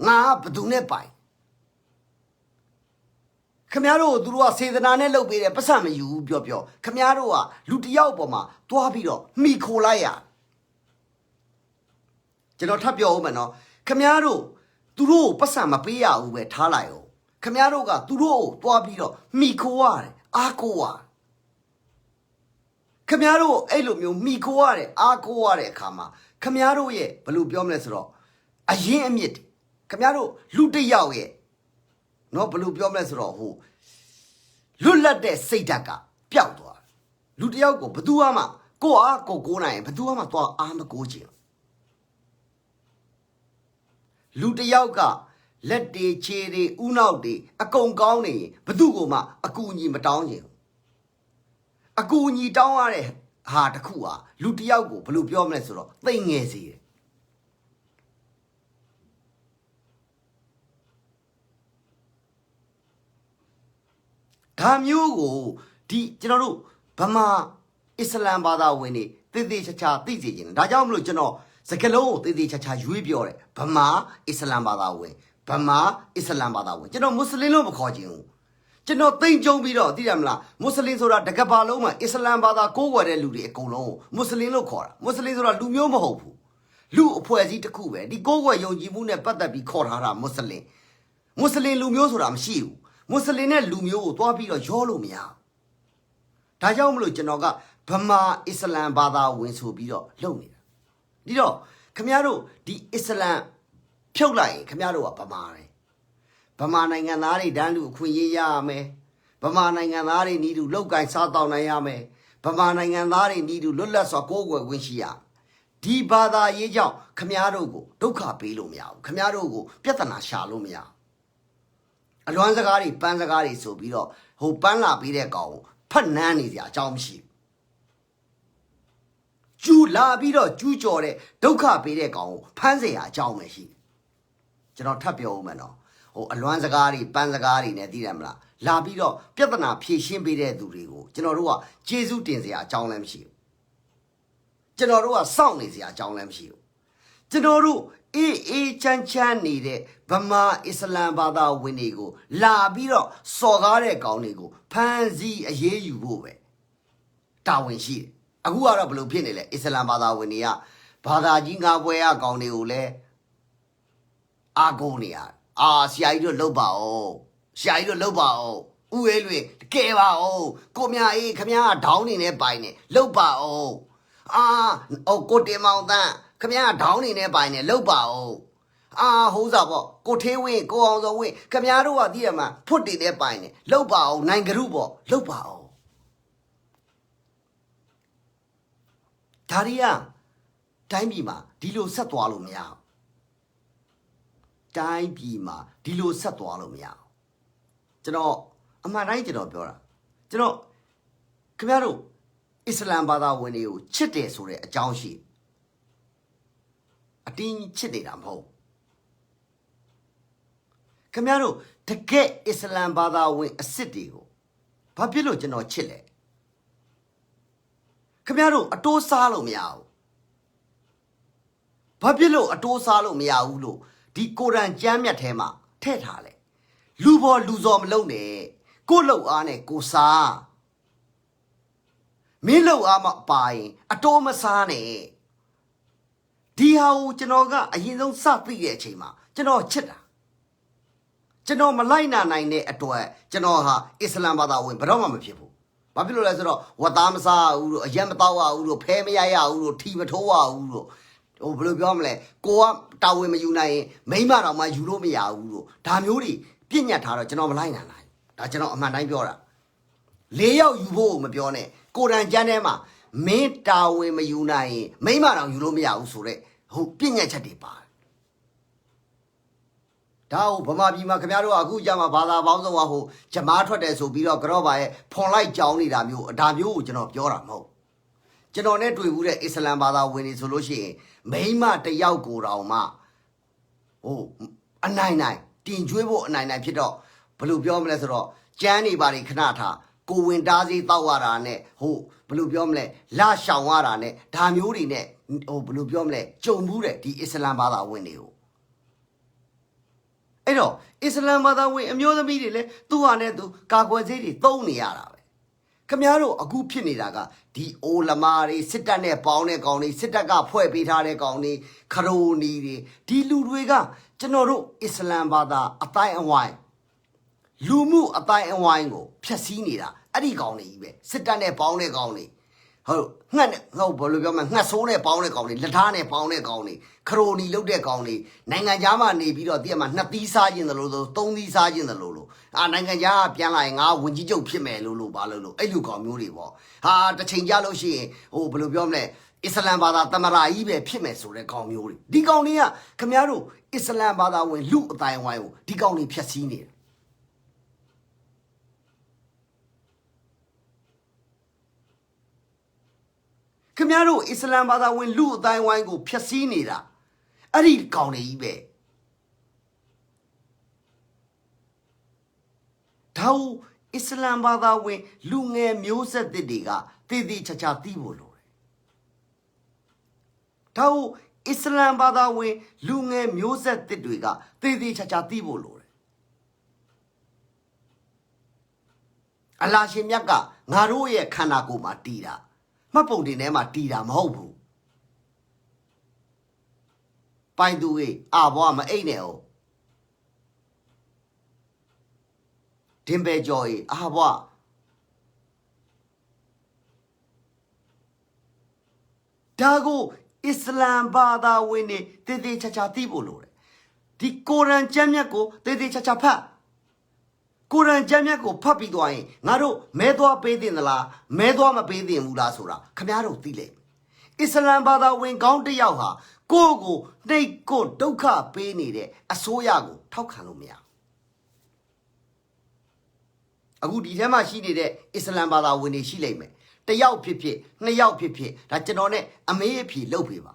ငါကဘသူနဲ့ပိုင်ခမည်းတော်တို့ကစေတနာနဲ့လုပ်ပေးတယ်ပတ်စံမယူဘူးပြောခမည်းတော်ကလူတယောက်ပေါ်မှာတွားပြီးတော့မိခိုလိုက်ရကျွန်တော်ထပ်ပြောဦးမယ်နော်ခမည်းတော်သူတို့ပတ်စံမပေးရဘူးပဲထားလိုက်အောင်ခမည်းတော်ကသူတို့ကိုတွားပြီးတော့မိခိုရတယ်အားကိုးရခမည်းတော်အဲ့လိုမျိုးမိခိုရတယ်အားကိုးရတဲ့အခါမှာခမည်းတော်ရဲ့ဘယ်လိုပြောမလဲဆိုတော့အရင်အမြစ်ခမည်းတော်လူတယောက်ရဲ့နော်ဘယ်လိုပြောမလဲဆိုတော့ဟိုလွတ်လပ်တဲ့စိတ်ဓာတ်ကပျောက်သွားလူတယောက်ကိုဘသူမှကိုအားကိုနိုင်ဘသူမှသွားအားမကိုချင်လူတယောက်ကလက်တွေခြေတွေဥနောက်တွေအကုန်ကောင်းနေရင်ဘသူကိုမှအကူအညီမတောင်းချင်အကူအညီတောင်းရတဲ့ဟာတခုဟာလူတယောက်ကိုဘယ်လိုပြောမလဲဆိုတော့သိငယ်စေတယ်ဒါမျိုးကိုဒီကျွန်တော်တို့ဗမာအစ္စလမ်ဘာသာဝင်တွေတည်တည်ချာချာသိစေချင်တယ်ဒါကြောင့်မလို့ကျွန်တော်စကလုံးကိုတည်တည်ချာချာရွေးပြောတယ်ဗမာအစ္စလမ်ဘာသာဝင်ဗမာအစ္စလမ်ဘာသာဝင်ကျွန်တော်မွတ်စလင်လို့မခေါ်ချင်ဘူးကျွန်တော်သိမ့်ကြုံပြီးတော့သိတယ်မလားမွတ်စလင်ဆိုတာတကဘာလုံးမှာအစ္စလမ်ဘာသာကိုးကွယ်တဲ့လူတွေအကုန်လုံးမွတ်စလင်လို့ခေါ်တာမွတ်စလင်ဆိုတာလူမျိုးမဟုတ်ဘူးလူအဖွဲ့အစည်းတစ်ခုပဲဒီကိုးကွယ်ယုံကြည်မှုနဲ့ပတ်သက်ပြီးခေါ်ထားတာမွတ်စလင်လူမျိုးဆိုတာမရှိဘူးမွတ်စလင်နဲ့လူမျိုးကိုတွားပြီးတော့ရောလို့မရဒါကြောင့်မလို့ကျွန်တော်ကဗမာအစ္စလမ်ဘာသာဝင်ဆိုပြီးတော့လုပ်နေတာဒီတော့ခမရတို့ဒီအစ္စလမ်ဖြုတ်လိုက်ရင်ခမရတို့ကဗမာတယ်ဗမာနိုင်ငံသားတွေတန်းလူအခွင့်အရေးရရမယ်ဗမာနိုင်ငံသားတွေဤသူလောက်ကင်စားတောင်းနိုင်ရမယ်ဗမာနိုင်ငံသားတွေဤသူလွတ်လပ်စွာကိုးကွယ်ခွင့်ရှိရဒီဘာသာရေးကြောင့်ခမရတို့ကိုဒုက္ခပေးလို့မရဘူးခမရတို့ကိုပြဿနာရှာလို့မရဘူးအလွမ်းစကားတွေပန်းစကားတွေဆိုပြီးတော့ဟိုပန်းလာပြီးတဲ့ကောင်ဖတ်နန်းနေစရာအကြောင်းမရှိကျူလာပြီးတော့ကျူးကြော်တဲ့ဒုက္ခပေးတဲ့ကောင်ကိုဖမ်းเสียအကြောင်းပဲရှိကျွန်တော်ထပ်ပြောဦးမယ်နော်ဟိုအလွမ်းစကားတွေပန်းစကားတွေနဲ့သိတယ်မလားလာပြီးတော့ပြဿနာဖြေရှင်းပေးတဲ့သူတွေကိုကျွန်တော်တို့ကကျေးဇူးတင်စရာအကြောင်းလည်းမရှိဘူးကျွန်တော်တို့ကစောင့်နေစရာအကြောင်းလည်းမရှိဘူးကျွန်တော်တို့အေးချမ်းနေတဲ့ဗမာအစ္စလမ်ဘာသာဝင်တွေကိုလာပြီးတော့စော်ကားတဲ့ကောင်တွေကိုဖမ်းဆီးအရေးယူဖို့ပဲတာဝန်ရှိတယ်အခုကတော့ဘယ်လိုဖြစ်နေလဲအစ္စလမ်ဘာသာဝင်တွေကဘာသာကြီးငါးပွဲရကောင်တွေကိုလည်းအာကုန်နေရဆရာကြီးတို့လှုပ်ပါဦးဆရာကြီးတို့လှုပ်ပါဦးဥရဲလွင်ကဲပါဦးကိုမြအေးခမရဒေါင်းနေနဲ့ပိုင်နေလှုပ်ပါဦးကိုတင်မောင်တန်းခမရဒေါင်းနေနဲ့ပိုင်နေလှုပ်ပါဦးဟိုးစားပေါ့ကိုထေးဝင်းကိုအောင်စောဝင်းခမရတို့ကသိရမှာဖွတ်တင်နဲ့ပိုင်နေလှုပ်ပါဦးနိုင်ကြရုပေါ့လှုပ်ပါဦးဒါရီယာတိုင်းပြည်မှာဒီလိုဆက်သွားလို့မရဘူးတိုင်းပြည်မှာဒီလိုဆက်သွားလို့မရဘူးကျွန်တော်အမှန်တိုင်းကျွန်တော်ပြောတာကျွန်တော်ခင်ဗျားတို့အစ္စလမ်ဘာသာဝင်တွေကိုချစ်တယ်ဆိုတဲ့အကြောင်းရှိအတင်းချစ်နေတာမဟုတ် ခမရတို့တကယ်အစ္စလမ်ဘာသာဝင်အစ်စ်တွေကိုဘာဖြစ်လို့ကျွန်တော်ချစ်လဲခမရတို့အတိုးစားလို့မရဘူးဘာဖြစ်လို့အတိုးစားလို့မရဘူးလို့ဒီကိုရန်ကျမ်းမြတ်ထဲမှာထည့်ထားလဲလူပေါ်လူစော်မလုပ်နဲ့ကိုလှုပ်အားနဲ့ကိုစားမင်းလှုပ်အားမပါရင်အတိုးမစားနဲ့ဒီဟာကိုကျွန်တော်ကအရင်ဆုံးစသိတဲ့အချိန်မှာကျွန်တော်ချစ်တာကျွန်တော်မလိုက်နိုင်တဲ့အတွက်ကျွန်တော်ဟာအစ္စလမ်ဘာသာဝင်ဘယ်တော့မှမဖြစ်ဘူးဘာဖြစ်လို့လဲဆိုတော့ဝတ်သားမစားဘူးလို့အရက်မတောက်ရဘူးလို့ဖဲမရရဘူးလို့ထီမထိုးရဘူးလို့ဘယ်လိုပြောမလဲကိုကတာဝန်မယူနိုင်ရင်မိမတော်မှယူလို့မရဘူးလို့ဒါမျိုးတွေပြညတ်ထားတော့ကျွန်တော်မလိုက်နိုင်ဒါကျွန်တော်အမှန်တိုင်းပြောတာ၄ယောက်ယူဖို့မပြောနဲ့ကိုရန်ကျမ်းထဲမှာမင်းတာဝန်မယူနိုင်ရင်မိမတော်ယူလို့မရဘူးဆိုတဲ့ဟုတ်ပြညတ်ချက်တွေပါတယ်ဒါဟုတ်ဗမာပြည်မှာခင်ဗျားတို့ကအခုကြမှာဘာသာပေါင်းစုံကဟိုဂျမားထွက်တယ်ဆိုပြီးတော့ကြော့ပါရဲ့ဖွန်လိုက်ကြောင်းနေတာမျိုးဒါမျိုးကိုကျွန်တော်ပြောတာမဟုတ်ကျွန်တော်နဲ့တွေ့ဘူးတဲ့အစ္စလမ်ဘာသာဝင်တွေဆိုလို့ရှိရင်မိန်းမတယောက်ကိုတောင်မှဟိုအနိုင်တင်ကျွေးဖို့အနိုင်ဖြစ်တော့ဘယ်လိုပြောမလဲဆိုတော့ကျန်းနေပါလေခဏထားကိုဝင်တားစီတောက်ရတာနဲ့ဟိုဘယ်လိုပြောမလဲလရှောင်ရတာနဲ့ဒါမျိုးတွေနဲ့ဟိုဘယ်လိုပြောမလဲကြုံဘူးတဲ့ဒီအစ္စလမ်ဘာသာဝင်တွေကိုအဲ့တော့အစ္စလမ်ဘာသာဝင်အမျိုးသမီးတွေလည်းသူ့ဟာနဲ့သူကာကွယ်ဆေးတွေသုံးနေရတာပဲခင်ဗျားတို့အခုဖြစ်နေတာကဒီအိုလမာတွေစစ်တပ်နဲ့ပေါင်းတဲ့ကောင်တွေစစ်တပ်ကဖွဲ့ပေးထားတဲ့ကောင်တွေခရိုနီတွေဒီလူတွေကကျွန်တော်တို့အစ္စလမ်ဘာသာအတိုင်းအဝိုင်းလူမှုအတိုင်းအဝိုင်းကိုဖျက်ဆီးနေတာအဲ့ဒီကောင်တွေကြီးပဲစစ်တပ်နဲ့ပေါင်းတဲ့ကောင်တွေဟုတ်ငှက်ဘယ်လိုပြောမလဲငှက်ဆိုးနဲ့ပေါင်းတဲ့ကောင်တွေလက်ထားနဲ့ပေါင်းတဲ့ကောင်တွေခရိုနီလုပ်တဲ့ကောင်တွေနိုင်ငံခြားမှာနေပြီးတော့တည့်မှာ2သီးစားခြင်းသလိုဆို3သီးစားခြင်းသလိုလို့နိုင်ငံခြားကပြန်လာရင်ငါဝင်ကြီးချုပ်ဖြစ်မယ်လို့ဘာလို့အဲ့လူကောင်မျိုးတွေပေါ့ဟာတစ်ချိန်ကြလို့ရှိရင်ဟိုဘယ်လိုပြောမလဲအစ္စလမ်ဘာသာတမရာကြီးပဲဖြစ်မယ်ဆိုတဲ့ကောင်မျိုးတွေဒီကောင်တွေကခင်ဗျားတို့အစ္စလမ်ဘာသာဝင်လူအတိုင်းဝိုင်းကိုဒီကောင်တွေဖျက်ဆီးနေတယ်ခင်ဗျားတို့အစ္စလမ်ဘာသာဝင်လူအတိုင်းဝိုင်းကိုဖျက်ဆီးနေတာအဲ့ဒီကောင်တွေကြီးပဲဒါဟုအစ္စလမ်ဘာသာဝင်လူငယ်မျိုးဆက်သစ်တွေကတည်တည်ချာချာသိဖို့လိုတယ်ဒါဟုအစ္စလမ်ဘာသာဝင်လူငယ်မျိုးဆက်သစ်တွေကတည်တည်ချာချာသိဖို့လိုတယ်အလာရှင်မြတ်ကငါတို့ရဲ့ခန္ဓာကိုယ်မှာတည်တာမှတ်ပုံတင်ထဲမှာတည်တာမဟုတ်ဘူးပိုင်သူကြီးဘွားမအိတ်နဲ့哦ဒင်ပဲကျော်ကြီးဘွားဒါကိုအစ္စလမ်ဘာသာဝင်တွေတည်တည်ချာချာသိဖို့လိုတယ်ဒီကိုရန်ကျမ်းမြတ်ကိုတည်တည်ချာချာဖတ်ကိုရန်ကျမ်းမြတ်ကိုဖတ်ပြီးသွားရင်ငါတို့မဲသွားပေးတင်သလားမဲသွားမပေးတင်ဘူးလားဆိုတာခင်ဗျားတို့သိလိမ့်မယ်အစ္စလမ်ဘာသာဝင်ကောင်းတစ်ယောက်ဟာကိုယ့်ကိုနှိပ်ကိုဒုက္ခပေးနေတဲ့အစိုးရကိုထောက်ခံလို့မရအခုဒီထဲမှာရှိနေတဲ့အစ္စလမ်ဘာသာဝင်တွေရှိလိမ့်မယ်တစ်ယောက်ဖြစ်ဖြစ်နှစ်ယောက်ဖြစ်ဖြစ်ဒါကျွန်တော်နဲ့အမေးအဖြေလုပ်ပေးပါ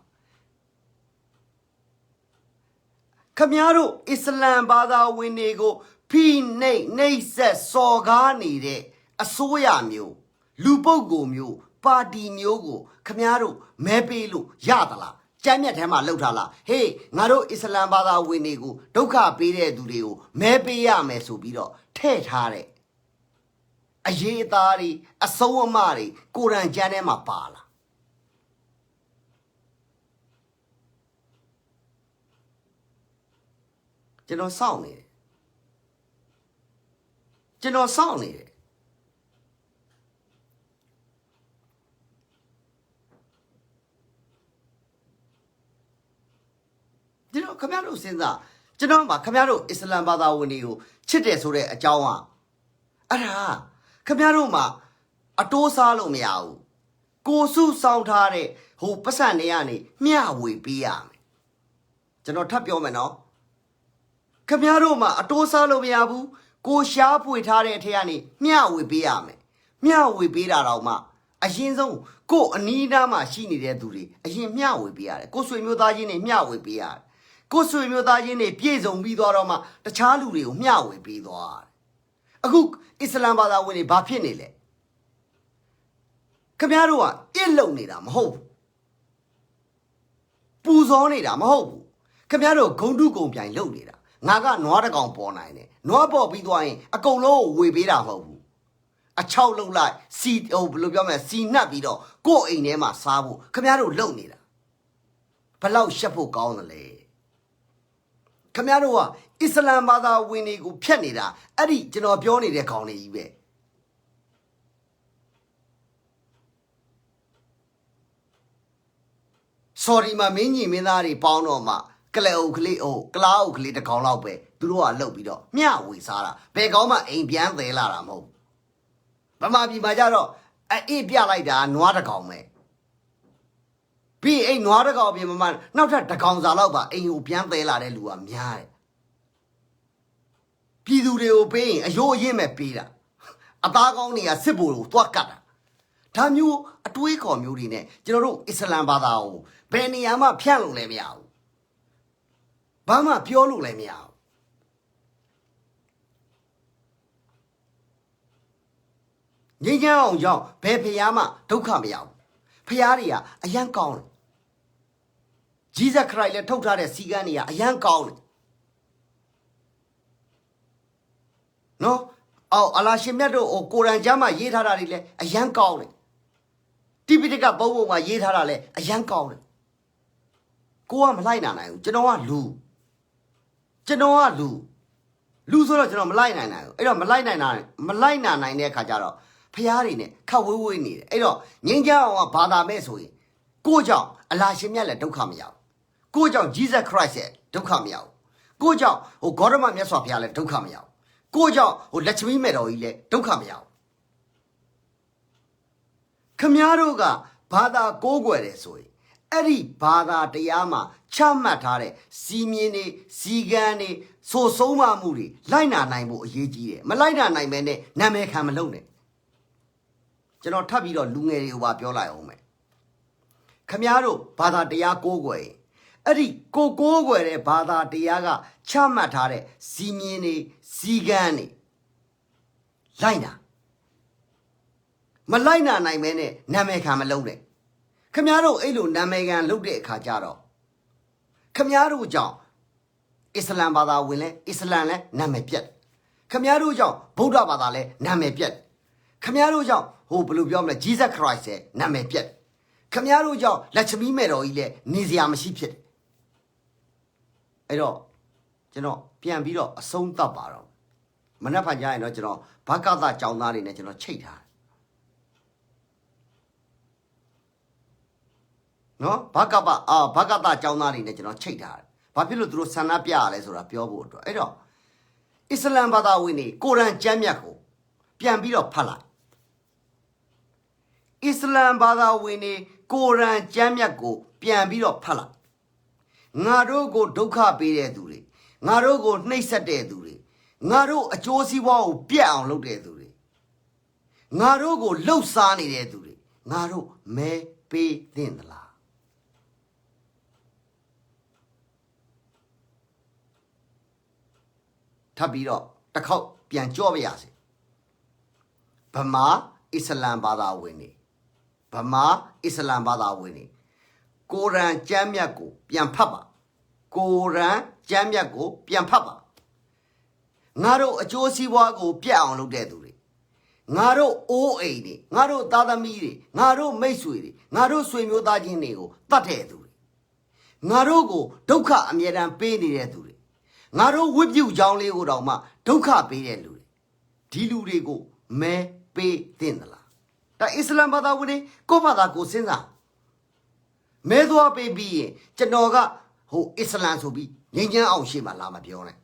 ခင်ဗျားတို့အစ္စလမ်ဘာသာဝင်တွေကိုဖိနှိပ်ဆက်စော်ကားနေတဲ့အစိုးရမျိုးလူပုဂ္ဂိုလ်မျိုးပါတီမျိုးကိုခင်ဗျားတို့မဲပေးလို့ရသလားကျမ်းမြတ်ထဲမှာလှုပ်ထားလားဟေးငါတို့အစ္စလမ်ဘာသာဝင်တွေကိုဒုက္ခပေးတဲ့သူတွေကိုမဲပေးရမယ်ဆိုပြီးတော့ထည့်ထားတဲ့အရေးအသားတွေအဆုံးအမတွေကိုရန်ကျမ်းထဲမှာပါလားကျွန်တော်စောင့်နေတယ်ကျွန်တော်စောင့်နေတယ်ကျွန်တော်ခင်ဗျားတို့စဉ်းစားကျွန်တော်မှာခင်ဗျားတို့အစ္စလမ်ဘာသာဝင်တွေကိုချစ်တယ်ဆိုတဲ့အကြောင်းကအဲ့ဒါခင်ဗျားတို့မှာအတိုးစားလို့မရဘူးကိုစုစောင်းထားတဲ့ဟိုပတ်စံတွေကနေမျှဝေပေးရမယ်ကျွန်တော်ထပ်ပြောမယ်နော်ခင်ဗျားတို့မှာအတိုးစားလို့မရဘူးကိုရှားဖွေထားတဲ့အထက်ကနေမျှဝေပေးရမယ်မျှဝေပေးတာတော့မှအရင်ဆုံးကိုအနီးနားမှာရှိနေတဲ့သူတွေအရင်မျှဝေပေးရတယ်ကိုဆွေမျိုးသားချင်းတွေမျှဝေပေးရတယ် ကိုဆွေမျိုးသားချင်းတွေပြည့်စုံပြီးသွားတော့မှတခြားလူတွေကိုမျှဝေပေးသွားတယ်အခုအစ္စလမ်ဘာသာဝင်တွေဘာဖြစ်နေလဲခင်ဗျားတို့ကအစ်လုံနေတာမဟုတ်ဘူးပူဇော်နေတာမဟုတ်ဘူးခင်ဗျားတို့ဂုံတုဂုံပြိုင်လုပ်နေတာငါကနွားတကောင်ပေါ်နိုင်တယ်နွားပေါ်ပြီးသွားရင်အကုန်လုံးကိုဝေပေးတာမဟုတ်ဘူးအချောက်လုံးလိုက်စီဘယ်လိုပြောမလဲစီနှက်ပြီးတော့ကိုယ့်အိမ်ထဲမှာစားဖို့ခင်ဗျားတို့လုပ်နေတာဘလောက်ရှက်ဖို့ကောင်းတယ်လေခင်ဗျားတို့ကအစ္စလမ်ဘာသာဝင်တွေကိုဖျက်နေတာအဲ့ဒီကျွန်တော်ပြောနေတဲ့ခေါင်းတွေကြီးပဲဆော်ဒီမှာမင်းကြီးမင်းသားတွေပေါင်းတော့မှကလဲအုပ်ကလေးကလားအုပ်ကလေးတစ်ကောင်လောက်ပဲသူတို့ကလှုပ်ပြီးတော့မျှဝေစားတာဘယ်ကောင်မှအိမ်ပြန်သေးလာတာမဟုတ်ဗမာပြည်မှာကြတော့အေးပြလိုက်တာနွားတစ်ကောင်ပဲပြီးအိမ်နွားတစ်ကောင်ပြင်မှာနောက်ထပ်တစ်ကောင်စာလောက်ပါအိမ်ကိုပြန်သေးလာတဲ့လူကများတယ်ပြည်သူတွေကိုပေးရင်အယိုးအရင်မဲ့ပေးတာအသားကောင်းတွေကစစ်ဘိုလ်ကိုသွားကတ်တာဒါမျိုးအတွေးခေါ်မျိုးတွေနဲ့ကျွန်တော်တို့အစ္စလမ်ဘာသာကိုဘယ်နေရာမှဖြန့်လို့လည်းမရဘူးဘာမှပြောလို့လည်းမရဘူးငြိမ်းချမ်းအောင်ကြောင့်ဘယ်ဖျားမှဒုက္ခမရဘူးဖျားတွေကအယံကောင်းတယ်ဂျီဇက်ခရိုင်လည်းထုတ်ထားတဲ့စီကန်းတွေကအယံကောင်းတယ်နော်အလာရှင်မြတ်တို့ကိုရန်ကျမ်းမှာရေးထားတာတွေလည်းအယံကောင်းတယ်တိပိဋကဘုံဘုံမှာရေးထားတာလည်းအယံကောင်းတယ်ကိုကမလိုက်နိုင်ဘူးကျွန်တော်ကလူဆိုတော့ကျွန်တော်မလိုက်နိုင်ဘူးအဲ့တော့မလိုက်နိုင်တဲ့အခါကျတော့ဖျားတွေနဲ့ခတ်ဝေးနေတယ်အဲ့တော့ငင်းကြအောင်ကဘာသာမဲ့ဆိုရင်ကိုကြောင့်အလာရှင်မြတ်လည်းဒုက္ခမရဘူးကိုကြောင့် Jesus Christ ရဲ့ဒုက္ခမရဘူးကိုကြောင့်ဂေါရမမြတ်စွာဘုရားလည်းဒုက္ခမရဘူးကိုကြောင့်လက်ချမီးမဲ့တော်ကြီးလည်းဒုက္ခမရဘူးခမားတို့ကဘာသာကိုးကွယ်တယ်ဆိုရင်အဲ့ဒီဘာသာတရားမှာချမှတ်ထားတဲ့စီမင်းတွေစီကံတွေဆိုဆုံးမမှုတွေလိုက်နာနိုင်ဖို့အရေးကြီးတယ်မလိုက်နာနိုင်မဲနဲ့နာမည်ခံမလုပ်နဲ့ကျွန်တော်ထပ်ပြီးတော့လူငယ်တွေကိုပါပြောလိုက်အောင်မယ်ခမားတို့ဘာသာတရားကိုးကွယ်အဲ့ဒီကိုးကွယ်တဲ့ဘာသာတရားကချမှတ်ထားတဲ့စီမင်းတွေစီကံတွေလိုက်နာမလိုက်နာနိုင်မဲနဲ့နာမည်ခံမလုပ်နဲ့ခမားတို့အဲ့လိုနာမည်ခံလုပ်တဲ့အခါကျတော့ခမားတို့ကြောင့်အစ္စလမ်ဘာသာဝင်လဲအစ္စလမ်လဲနာမည်ပြတ်ခမားတို့ကြောင့်ဗုဒ္ဓဘာသာလဲနာမည်ပြတ်ခမားတို့ကြောင့်ဘယ်လိုပြောမလဲ Jesus Christ ရဲ့နာမည်ပြတ်ခမားတို့ကြောင့်လက်ချမီးမဲ့တော်ကြီးလဲနေစရာမရှိဖြစ်တယ်အဲ့တော့ကျွန်တော်ပြန်ပြီးတော့အဆုံးသတ်ပါတော့မနက်ဖြန်ကျရင်တော့ကျွန်တော်ဘကသကြောင်းသားတွေနဲ့ကျွန်တော်ချိတ်ထားနော်ဘကသကြောင်းသားတွေနဲ့ကျွန်တော်ချိတ်ထားတယ်ဘာဖြစ်လို့သူတို့ဆန္ဒပြရလဲဆိုတာပြောဖို့အတွက်အဲ့တော့အစ္စလမ်ဘာသာဝင်တွေကိုရန်ကျမ်းမြတ်ကိုပြန်ပြီးတော့ဖတ်လိုက်အစ္စလမ်ဘာသာဝင်တွေကိုရန်ကျမ်းမြတ်ကိုပြန်ပြီးတော့ဖတ်လိုက်ငါတို့ကိုဒုက္ခပေးတဲ့သူတွေငါတို့ကိုနှိပ်စက်တဲ့သူတွေငါတို့အကျိုးစီးပွားကိုပြတ်အောင်လုပ်တဲ့သူတွေငါတို့ကိုလှုပ်ရှားနေတဲ့သူတွေငါတို့မဲပေးသင့်သလားထပ်ပြီးတော့တစ်ခေါက်ပြန်ကြော့ပြရစီဗမာအစ္စလမ်ဘာသာဝင်တွေကိုရန်ကျမ်းမြတ်ကိုပြန်ဖတ်ပါကိုရန်ကျမ်းမြတ်ကိုပြန်ဖတ်ပါငါတို့အကျိုးစီးပွားကိုပြတ်အောင်လုပ်တဲ့သူတွေငါတို့အိုးအိမ်တွေငါတို့သားသမီးတွေငါတို့မိတ်ဆွေတွေငါတို့ဆွေမျိုးသားချင်းတွေကိုတတ်တဲ့သူတွေငါတို့ကိုဒုက္ခအမြဲတမ်းပေးနေတဲ့သူတွေငါတို့ဝိပုကြောင်းလေးကိုတောင်မှဒုက္ခပေးတဲ့လူတွေဒီလူတွေကိုမဲပေးသင့်သလားဒါအစ္စလမ်ဘာသာဝင်တွေကိုယ့်ဘာသာကိုစဉ်းစားမဲသွားပေးပြီးရင်ကျွန်တော်ကအစ္စလမ်ဆိုပြီးငြိမ်းချမ်းအောင်ရှေ့မှာလာမပြောနဲ့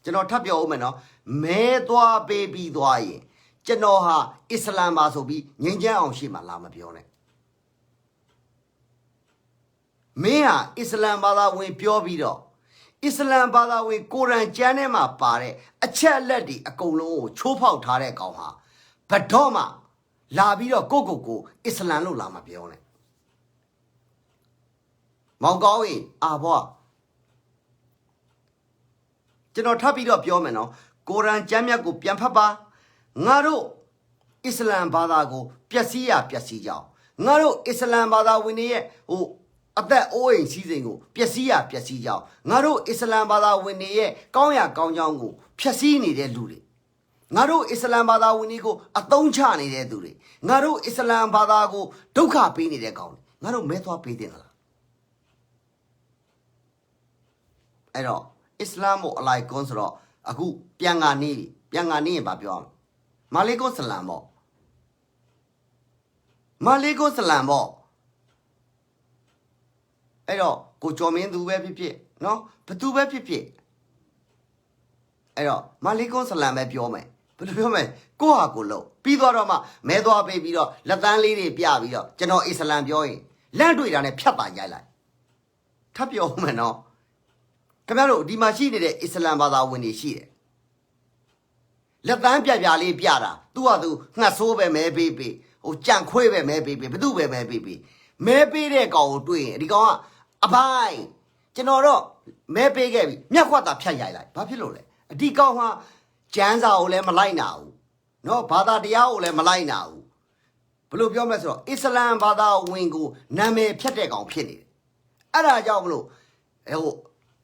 ကျွန်တော်ထပ်ပြောဦးမယ်နော်မဲသွားပေးပြီးသွားရင်ကျွန်တော်ဟာအစ္စလမ်ပါဆိုပြီးငြိမ်းချမ်းအောင်ရှေ့မှာလာမပြောနဲ့မင်းဟာအစ္စလမ်ဘာသာဝင်ပြောပြီးတော့အစ္စလမ်ဘာသာဝင်ကိုရန်ကျမ်းထဲမှာပါတဲ့အချက်အလက်တွေအကုန်လုံးကိုချိုးဖောက်ထားတဲ့ကောင်ဟာဘတော့မှလာပြီးတော့ကိုအစ္စလမ်လို့လာမပြောနဲ့ မောင်ကောင်းရင်အာဘွားကျွန်တော်ထပ်ပြီးတော့ပြောမယ်နော်ကုရ်အာန်ကျမ်းမြတ်ကိုပြန်ဖတ်ပါငါတို့အစ္စလမ်ဘာသာကိုပျက်စီးရပျက်စီးကြအောင်ငါတို့အစ္စလမ်ဘာသာဝင်တွေရဲ့အသက်အိုးအိမ်စီးစိမ်ကိုပျက်စီးရပျက်စီးကြအောင်ငါတို့အစ္စလမ်ဘာသာဝင်တွေရဲ့ကောင်းရကောင်းကြောင်းကိုဖျက်ဆီးနေတဲ့လူတွေငါတို့အစ္စလမ်ဘာသာဝင်တွေကိုအသုံးချနေတဲ့သူတွေငါတို့အစ္စလမ်ဘာသာကိုဒုက္ခပေးနေတဲ့ကောင်တွေငါတို့မဲသွားပေးတင်လားအဲ့တော့အစ္စလာမ်ကိုအလိုက်ကွန်းဆိုတော့အခုပြန်ကနေရင်ဗာပြောအောင်မာလီကွန်ဆလမ်ပေါ့မာလီကွန်ဆလမ်ပေါ့အဲ့တော့ကိုကျော်မင်းသူပဲဖြစ်ဖြစ်နော်ဘသူပဲဖြစ်ဖြစ်အဲ့တော့မာလီကွန်ဆလမ်ပဲပြောမယ်ဘယ်လိုပြောမလဲကိုဟာကိုလို့ပြီးသွားတော့မှမဲသွားပေးပြီးတော့လက်တန်းလေးတွေပြပြီးတော့ကျွန်တော်အစ္စလမ်ပြောရင်လန့်တွေ့တာနဲ့ဖြတ်ပါရိုက်လိုက်ထပ်ပြောမယ်နော်ခင်ဗျားတို့ဒီမှာရှိနေတဲ့အစ္စလမ်ဘာသာဝင်တွေရှိတယ်လက်တန်းပြလေးပြတာသူ့ဟာသူငှက်ဆိုးပဲမဲပေးကြံခွေးပဲမဲပေးဘသူပဲမဲပေးမဲပေးတဲ့ကောင်ကိုတွေ့ရင်ဒီကောင်ကအပိုင်းကျွန်တော်တော့မဲပေးခဲ့ပြီမျက်ခွက်သာဖြတ်ရိုက်လိုက်ဘာဖြစ်လို့လဲအဒီကောင်ဟာကျမ်းစာကိုလည်းမလိုက်နာဘူးနော်ဘာသာတရားကိုလည်းမလိုက်နာဘူးဘယ်လိုပြောမလဲဆိုတော့အစ္စလမ်ဘာသာဝင်ကိုနာမည်ဖြတ်တဲ့ကောင်ဖြစ်နေတယ်အဲ့ဒါကြောင့်မလို့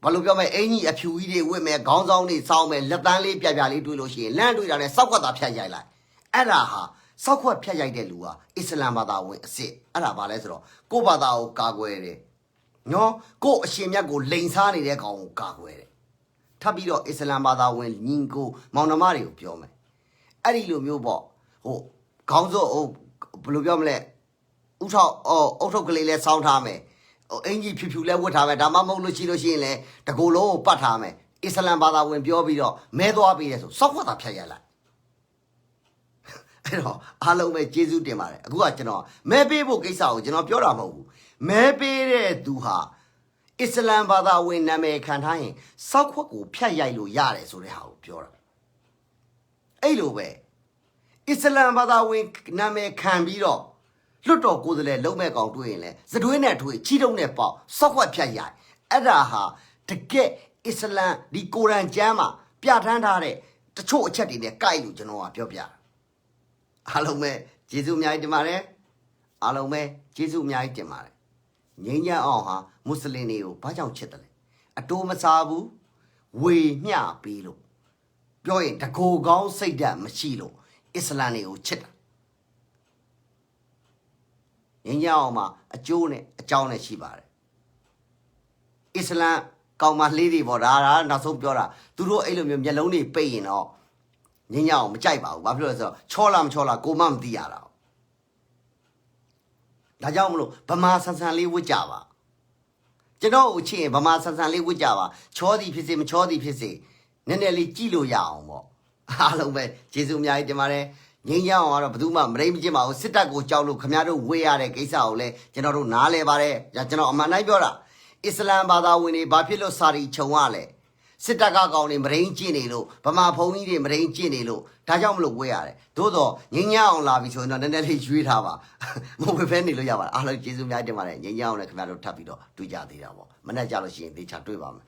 ဘာလို့ပြောမလဲအင်ကြီးအဖြူကြီးတွေဝတ်မယ်ခေါင်းဆောင်တွေစောင်းမယ်လက်တန်းလေးပြလေးတွေ့လို့ရှိရင်လန့်တွေ့တာနဲ့စောက်ခွက်သာဖြတ်ရိုက်လိုက်အဲ့ဒါဟာစောက်ခွက်ဖြတ်ရိုက်တဲ့လူဟာအစ္စလမ်ဘာသာဝင်အစ်စ်အဲ့ဒါဘာလဲဆိုတော့ကိုယ့်ဘာသာကိုကာကွယ်တယ်နော်ကိုယ့်အရှင်မြတ်ကိုလိန်စားနေတဲ့ကောင်ကိုကာကွယ်တယ်ထပ်ပြီးတော့အစ္စလမ်ဘာသာဝင်ညီကိုမောင်နှမတွေကိုပြောမယ်အဲ့ဒီလိုမျိုးပေါ့ခေါင်းစုပ်ဘယ်လိုပြောမလဲဥထောက်အုတ်ထုတ်ကလေးလဲစောင်းထားမယ်အင်ကြီးဖြူလဲဝတ်ထားမယ်ဒါမှမဟုတ်လို့ရှိရင်လဲတကူလုံးကိုပတ်ထားမယ်အစ္စလမ်ဘာသာဝင်ပြောပြီးတော့မဲသွားပြီးတယ်ဆိုစောက်ခွက်သာဖြတ်ရလိုက်အဲ့တော့အားလုံးပဲကျေးဇူးတင်ပါတယ်အခုကကျွန်တော်မဲပေးဖို့ကိစ္စကိုကျွန်တော်ပြောတာမဟုတ်ဘူးမဲပေးတဲ့သူဟာအစ္စလမ်ဘာသာဝင်နာမည်ခံထားရင်စောက်ခွက်ကိုဖြတ်ရိုက်လို့ရတယ်ဆိုတဲ့ဟာကိုပြောတာအဲ့လိုပဲအစ္စလမ်ဘာသာဝင်နာမည်ခံပြီးတော့လွတ်တော်ကိုယ်စားလှယ်လုံးမဲ့ကောင်တွေ့ရင်လဲစတွင်းနဲ့ထွေချီတုံးနဲ့ပေါက်စောက်ခွက်ဖြတ်ရိုက်အဲ့ဒါဟာတကယ်အစ္စလမ်ဒီကုရ်အာန်ကျမ်းမှာပြဋ္ဌာန်းထားတဲ့တချို့အချက်တွေနဲ့ကိုက်လို့ကျွန်တော်ကပြောပြတာအားလုံးပဲကျေးဇူးအများကြီးတင်ပါတယ်အားလုံးပဲကျေးဇူးအများကြီးတင်ပါတယ်ငြိမ်းချမ်းအောင်ဟာမွတ်စလင်တွေကိုဘာကြောင့်ချစ်တယ်လဲအတိုးမစားဘူးဝေမျှပေးလို့ပြောရင်တကိုယ်ကောင်းစိတ်ဓာတ်မရှိလို့အစ္စလမ်တွေကိုချစ်တာငြိမ်းချမ်းအောင်မှာအကျိုးနဲ့အကြောင်းနဲ့ရှိပါတယ်အစ္စလမ်ကောင်မလေးတွေပေါ့ဒါနောက်ဆုံးပြောတာသူတို့အဲ့လိုမျိုးမျက်လုံးတွေပိတ်ရင်တော့ငင်းညအောင်မကြိုက်ပါဘူးဘာဖြစ်လို့လဲဆိုတော့ချောလားမချောလားကိုမမသိရတာဒါကြောင့်မလို့ဗမာဆန်ဆန်လေးဝတ်ကြပါကျွန်တော်ကိုချစ်ရင်ဗမာဆန်ဆန်လေးဝတ်ကြပါချောသည်ဖြစ်စေမချောသည်ဖြစ်စေနည်းနည်းလေးကြည့်လို့ရအောင်ပေါ့အားလုံးပဲကျေးဇူးအများကြီးတင်ပါတယ်ငင်းညအောင်ကတော့ဘယ်သူမှမရိမ့်မကျင့်ပါဘူးစစ်တပ်ကိုကြောက်လို့ခင်ဗျားတို့ဝေးရတဲ့ကိစ္စကိုလည်းကျွန်တော်တို့နားလဲပါတယ်ကျွန်တော်အမှန်တိုင်းပြောတာအစ္စလမ်ဘာသာဝင်တွေဘာဖြစ်လို့စာရီခြုံရလဲစစ်တပ်ကကောင်တွေမရင်းကျင့်နေလို့ဗမာဘုံကြီးတွေမရင်းကျင့်နေလို့ဒါကြောင့်မလို့ဝေးရတယ်သို့တော့ငင်းညအောင်လာပြီဆိုရင်တော့နည်းနည်းလေးရွေးထားပါမဟုတ်ဘဲနေလို့ရပါတယ်အားလုံးကျေးဇူးများတင်ပါတယ်ငင်းညအောင်လည်းခင်ဗျားတို့ထပ်ပြီးတော့တွေ့ကြသေးတာပေါ့မနေ့ကျလို့ရှိရင်သေချာတွေ့ပါမယ်